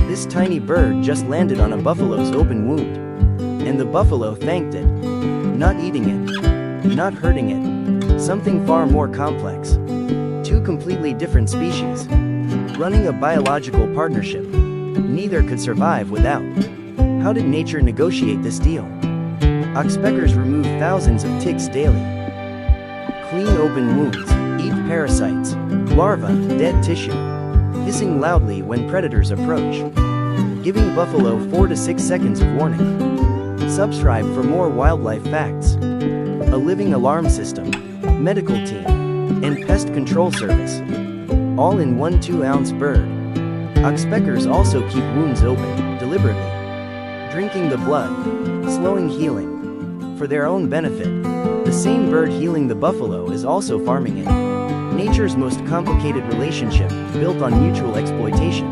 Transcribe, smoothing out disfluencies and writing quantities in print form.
This tiny bird just landed on a buffalo's open wound. And the buffalo thanked it. Not eating it. Not hurting it. Something far more complex. Two completely different species. Running a biological partnership. Neither could survive without. How did nature negotiate this deal? Oxpeckers remove thousands of ticks daily. Clean open wounds, eat parasites, larvae, dead tissue. Hissing loudly when predators approach. Giving buffalo 4 to 6 seconds of warning. Subscribe for more wildlife facts. A living alarm system, medical team, and pest control service. All in one 2-ounce bird. Oxpeckers also keep wounds open, deliberately. Drinking the blood, slowing healing. For their own benefit. The same bird healing the buffalo is also farming it. Nature's most complicated relationship, built on mutual exploitation.